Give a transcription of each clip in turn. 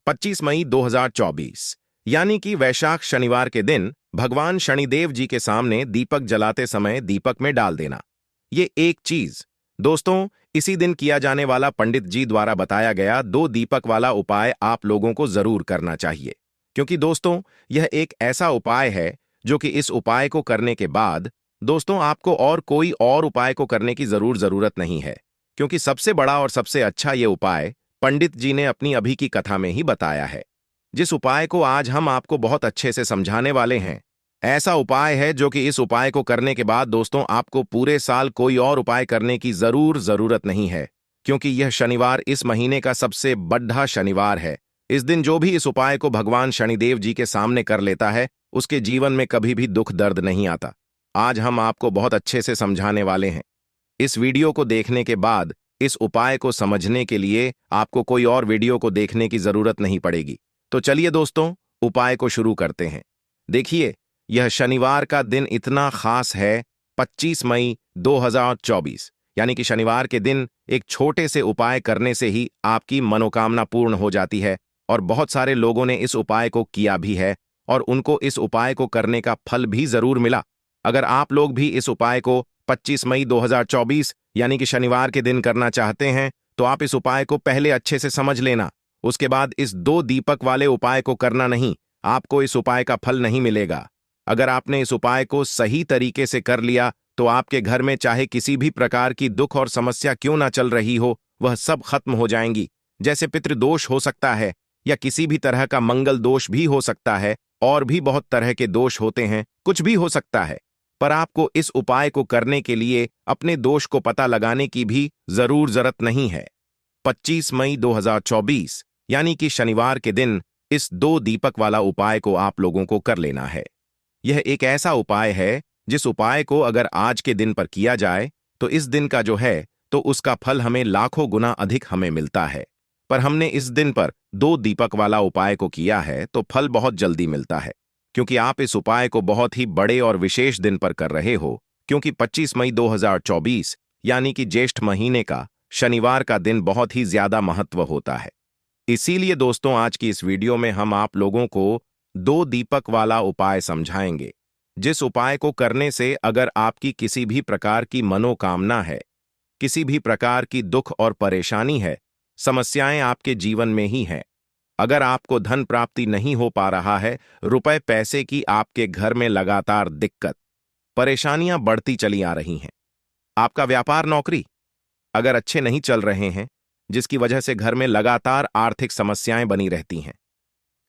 25 मई 2024 यानी कि वैशाख शनिवार के दिन भगवान शनिदेव जी के सामने दीपक जलाते समय दीपक में डाल देना। ये एक चीज दोस्तों, इसी दिन किया जाने वाला पंडित जी द्वारा बताया गया 2 दीपक वाला उपाय आप लोगों को जरूर करना चाहिए, क्योंकि दोस्तों यह एक ऐसा उपाय है जो कि इस उपाय को करने के बाद दोस्तों आपको और कोई और उपाय को करने की जरूरत नहीं है, क्योंकि सबसे बड़ा और सबसे अच्छा ये उपाय पंडित जी ने अपनी अभी की कथा में ही बताया है। जिस उपाय को आज हम आपको बहुत अच्छे से समझाने वाले हैं, ऐसा उपाय है जो कि इस उपाय को करने के बाद दोस्तों आपको पूरे साल कोई और उपाय करने की जरूरत नहीं है, क्योंकि यह शनिवार इस महीने का सबसे बड़ा शनिवार है। इस दिन जो भी इस उपाय को भगवान शनिदेव जी के सामने कर लेता है, उसके जीवन में कभी भी दुख दर्द नहीं आता। आज हम आपको बहुत अच्छे से समझाने वाले हैं। इस वीडियो को देखने के बाद इस उपाय को समझने के लिए आपको कोई और वीडियो को देखने की जरूरत नहीं पड़ेगी। तो चलिए दोस्तों, उपाय को शुरू करते हैं। देखिए, यह शनिवार का दिन इतना खास है। 25 मई 2024 यानी कि शनिवार के दिन एक छोटे से उपाय करने से ही आपकी मनोकामना पूर्ण हो जाती है, और बहुत सारे लोगों ने इस उपाय को किया भी है और उनको इस उपाय को करने का फल भी जरूर मिला। अगर आप लोग भी इस उपाय को 25 मई 2024 यानी कि शनिवार के दिन करना चाहते हैं, तो आप इस उपाय को पहले अच्छे से समझ लेना। उसके बाद इस 2 दीपक वाले उपाय को करना नहीं, आपको इस उपाय का फल नहीं मिलेगा। अगर आपने इस उपाय को सही तरीके से कर लिया तो आपके घर में चाहे किसी भी प्रकार की दुख और समस्या क्यों ना चल रही हो, वह सब खत्म हो जाएंगी। जैसे पितृदोष हो सकता है या किसी भी तरह का मंगल दोष भी हो सकता है, और भी बहुत तरह के दोष होते हैं, कुछ भी हो सकता है। पर आपको इस उपाय को करने के लिए अपने दोष को पता लगाने की भी जरूरत नहीं है। 25 मई 2024 यानी कि शनिवार के दिन इस 2 दीपक वाला उपाय को आप लोगों को कर लेना है। यह एक ऐसा उपाय है जिस उपाय को अगर आज के दिन पर किया जाए तो इस दिन का जो है तो उसका फल हमें लाखों गुना अधिक हमें मिलता है। पर हमने इस दिन पर 2 दीपक वाला उपाय को किया है तो फल बहुत जल्दी मिलता है, क्योंकि आप इस उपाय को बहुत ही बड़े और विशेष दिन पर कर रहे हो, क्योंकि 25 मई 2024 यानी कि ज्येष्ठ महीने का शनिवार का दिन बहुत ही ज्यादा महत्व होता है। इसीलिए दोस्तों आज की इस वीडियो में हम आप लोगों को 2 दीपक वाला उपाय समझाएंगे, जिस उपाय को करने से अगर आपकी किसी भी प्रकार की मनोकामना है, किसी भी प्रकार की दुख और परेशानी है, समस्याएं आपके जीवन में ही हैं, अगर आपको धन प्राप्ति नहीं हो पा रहा है, रुपए पैसे की आपके घर में लगातार दिक्कत परेशानियां बढ़ती चली आ रही हैं, आपका व्यापार नौकरी अगर अच्छे नहीं चल रहे हैं, जिसकी वजह से घर में लगातार आर्थिक समस्याएं बनी रहती हैं,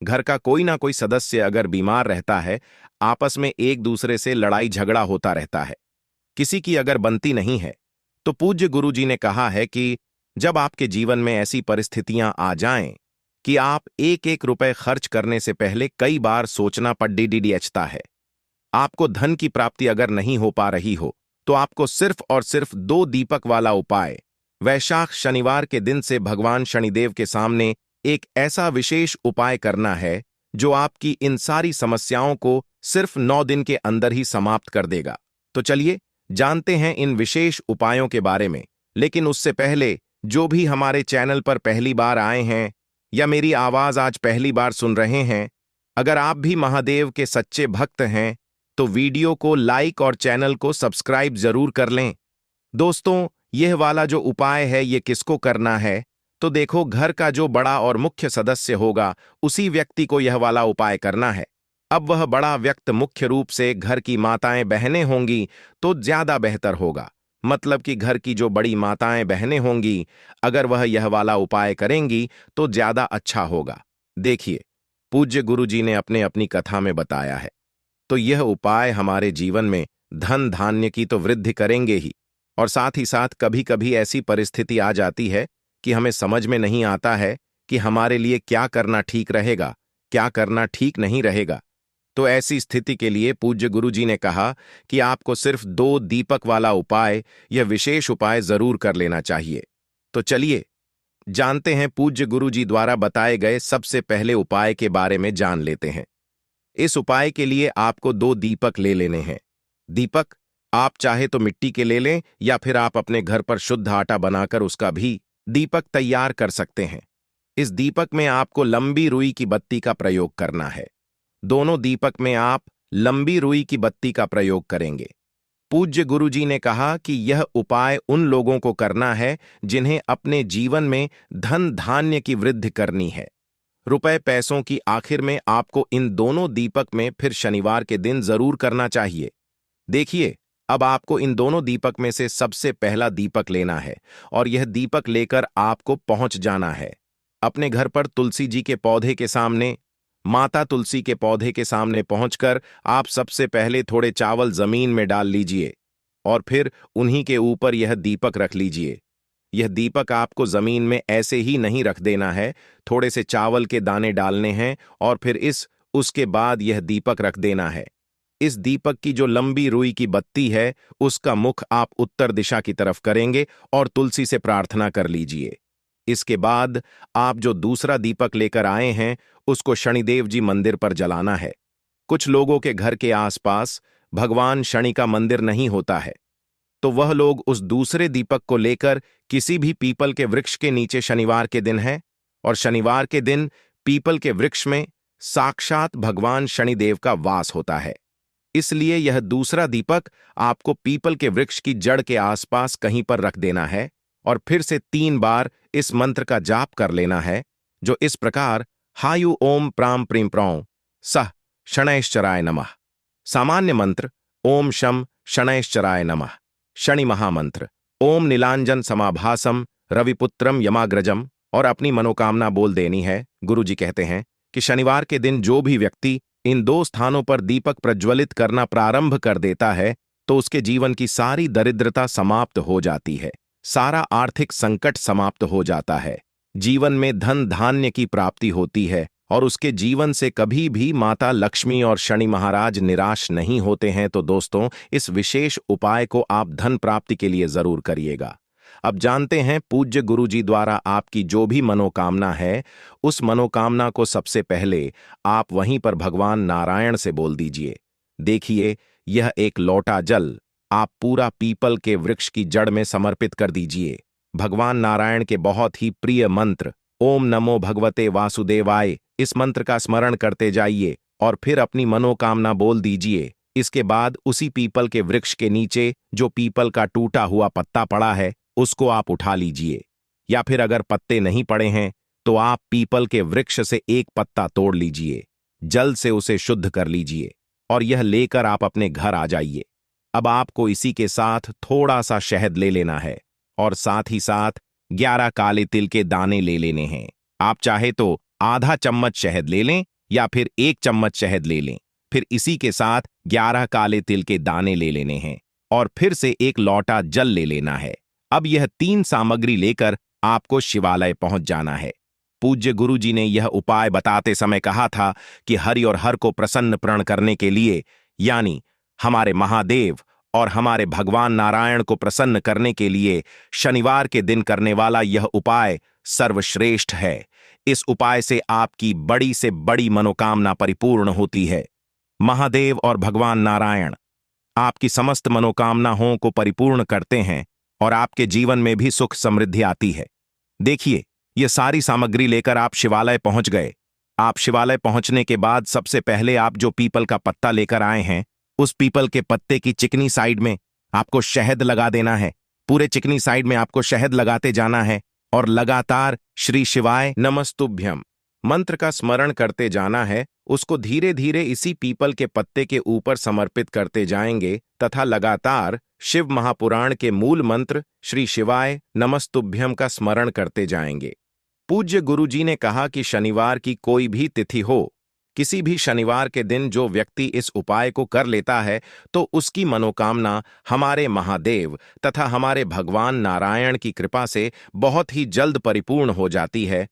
घर का कोई ना कोई सदस्य अगर बीमार रहता है, आपस में एक दूसरे से लड़ाई झगड़ा होता रहता है, किसी की अगर बनती नहीं है, तो पूज्य गुरुजी ने कहा है कि जब आपके जीवन में ऐसी परिस्थितियां आ जाएं कि आप एक एक रुपए खर्च करने से पहले कई बार सोचना पड़ता है, आपको धन की प्राप्ति अगर नहीं हो पा रही हो, तो आपको सिर्फ और सिर्फ 2 दीपक वाला उपाय वैशाख शनिवार के दिन से भगवान शनिदेव के सामने एक ऐसा विशेष उपाय करना है जो आपकी इन सारी समस्याओं को सिर्फ 9 दिन के अंदर ही समाप्त कर देगा। तो चलिए जानते हैं इन विशेष उपायों के बारे में। लेकिन उससे पहले जो भी हमारे चैनल पर पहली बार आए हैं या मेरी आवाज आज पहली बार सुन रहे हैं, अगर आप भी महादेव के सच्चे भक्त हैं तो वीडियो को लाइक और चैनल को सब्सक्राइब जरूर कर लें। दोस्तों, यह वाला जो उपाय है ये किसको करना है, तो देखो, घर का जो बड़ा और मुख्य सदस्य होगा उसी व्यक्ति को यह वाला उपाय करना है। अब वह बड़ा व्यक्ति मुख्य रूप से घर की माताएं बहनें होंगी तो ज्यादा बेहतर होगा, मतलब कि घर की जो बड़ी माताएं बहनें होंगी, अगर वह यह वाला उपाय करेंगी तो ज्यादा अच्छा होगा। देखिए, पूज्य गुरुजी ने अपने अपनी कथा में बताया है, तो यह उपाय हमारे जीवन में धन धान्य की तो वृद्धि करेंगे ही, और साथ ही साथ कभी कभी ऐसी परिस्थिति आ जाती है कि हमें समझ में नहीं आता है कि हमारे लिए क्या करना ठीक रहेगा, क्या करना ठीक नहीं रहेगा। तो ऐसी स्थिति के लिए पूज्य गुरुजी ने कहा कि आपको सिर्फ 2 दीपक वाला उपाय, यह विशेष उपाय जरूर कर लेना चाहिए। तो चलिए जानते हैं पूज्य गुरुजी द्वारा बताए गए सबसे पहले उपाय के बारे में जान लेते हैं। इस उपाय के लिए आपको 2 दीपक ले लेने हैं। दीपक आप चाहे तो मिट्टी के ले लें या फिर आप अपने घर पर शुद्ध आटा बनाकर उसका भी दीपक तैयार कर सकते हैं। इस दीपक में आपको लंबी रुई की बत्ती का प्रयोग करना है। दोनों दीपक में आप लंबी रुई की बत्ती का प्रयोग करेंगे। पूज्य गुरुजी ने कहा कि यह उपाय उन लोगों को करना है जिन्हें अपने जीवन में धन धान्य की वृद्धि करनी है। रुपए पैसों की आखिर में आपको इन दोनों दीपक में फिर शनिवार के दिन जरूर करना चाहिए। देखिए, अब आपको इन दोनों दीपक में से सबसे पहला दीपक लेना है और यह दीपक लेकर आपको पहुंच जाना है। अपने घर पर तुलसी जी के पौधे के सामने, माता तुलसी के पौधे के सामने पहुंचकर आप सबसे पहले थोड़े चावल जमीन में डाल लीजिए और फिर उन्हीं के ऊपर यह दीपक रख लीजिए। यह दीपक आपको जमीन में ऐसे ही नहीं रख देना है, थोड़े से चावल के दाने डालने हैं और फिर उसके बाद यह दीपक रख देना है। इस दीपक की जो लंबी रुई की बत्ती है, उसका मुख आप उत्तर दिशा की तरफ करेंगे और तुलसी से प्रार्थना कर लीजिए। इसके बाद आप जो दूसरा दीपक लेकर आए हैं, उसको शनिदेव जी मंदिर पर जलाना है। कुछ लोगों के घर के आसपास भगवान शनि का मंदिर नहीं होता है, तो वह लोग उस दूसरे दीपक को लेकर किसी भी पीपल के वृक्ष के नीचे शनिवार के दिन है, और शनिवार के दिन पीपल के वृक्ष में साक्षात भगवान शनिदेव का वास होता है। इसलिए यह दूसरा दीपक आपको पीपल के वृक्ष की जड़ के आसपास कहीं पर रख देना है और फिर से 3 बार इस मंत्र का जाप कर लेना है, जो इस प्रकार: हायु ओम प्राम प्रीम प्रौं सह शनैश्चराय नमः। सामान्य मंत्र: ओम शम शनैश्चराय नमः। शनि महामंत्र: ओम नीलांजन समाभासम रविपुत्रम यमाग्रजम। और अपनी मनोकामना बोल देनी है। गुरुजी कहते हैं कि शनिवार के दिन जो भी व्यक्ति इन 2 स्थानों पर दीपक प्रज्वलित करना प्रारंभ कर देता है, तो उसके जीवन की सारी दरिद्रता समाप्त हो जाती है, सारा आर्थिक संकट समाप्त हो जाता है, जीवन में धन धान्य की प्राप्ति होती है और उसके जीवन से कभी भी माता लक्ष्मी और शनि महाराज निराश नहीं होते हैं। तो दोस्तों, इस विशेष उपाय को आप धन प्राप्ति के लिए जरूर करिएगा। अब जानते हैं पूज्य गुरुजी द्वारा आपकी जो भी मनोकामना है, उस मनोकामना को सबसे पहले आप वहीं पर भगवान नारायण से बोल दीजिए। देखिए, यह एक लोटा जल आप पूरा पीपल के वृक्ष की जड़ में समर्पित कर दीजिए। भगवान नारायण के बहुत ही प्रिय मंत्र ओम नमो भगवते वासुदेवाय, इस मंत्र का स्मरण करते जाइए और फिर अपनी मनोकामना बोल दीजिए। इसके बाद उसी पीपल के वृक्ष के नीचे जो पीपल का टूटा हुआ पत्ता पड़ा है, उसको आप उठा लीजिए, या फिर अगर पत्ते नहीं पड़े हैं तो आप पीपल के वृक्ष से एक पत्ता तोड़ लीजिए, जल से उसे शुद्ध कर लीजिए और यह लेकर आप अपने घर आ जाइए। अब आपको इसी के साथ थोड़ा सा शहद ले लेना है और साथ ही साथ 11 काले तिल के दाने ले लेने हैं। आप चाहे तो आधा चम्मच शहद ले लें या फिर 1 चम्मच शहद ले लें। फिर इसी के साथ 11 काले तिल के दाने ले लेने हैं और फिर से एक लोटा जल ले लेना है। अब यह 3 सामग्री लेकर आपको शिवालय पहुंच जाना है। पूज्य गुरुजी ने यह उपाय बताते समय कहा था कि हरि और हर को प्रसन्न प्रण करने के लिए, यानी हमारे महादेव और हमारे भगवान नारायण को प्रसन्न करने के लिए शनिवार के दिन करने वाला यह उपाय सर्वश्रेष्ठ है। इस उपाय से आपकी बड़ी से बड़ी मनोकामना परिपूर्ण होती है। महादेव और भगवान नारायण आपकी समस्त मनोकामनाओं को परिपूर्ण करते हैं और आपके जीवन में भी सुख समृद्धि आती है। देखिए, ये सारी सामग्री लेकर आप शिवालय पहुंच गए। आप शिवालय पहुंचने के बाद सबसे पहले आप जो पीपल का पत्ता लेकर आए हैं, उस पीपल के पत्ते की चिकनी साइड में आपको शहद लगा देना है। पूरे चिकनी साइड में आपको शहद लगाते जाना है और लगातार श्री शिवाय नमस्तुभ्यम मंत्र का स्मरण करते जाना है। उसको धीरे धीरे इसी पीपल के पत्ते के ऊपर समर्पित करते जाएंगे तथा लगातार शिव महापुराण के मूल मंत्र श्री शिवाय नमस्तुभ्यम का स्मरण करते जाएंगे। पूज्य गुरुजी ने कहा कि शनिवार की कोई भी तिथि हो, किसी भी शनिवार के दिन जो व्यक्ति इस उपाय को कर लेता है, तो उसकी मनोकामना हमारे महादेव तथा हमारे भगवान नारायण की कृपा से बहुत ही जल्द परिपूर्ण हो जाती है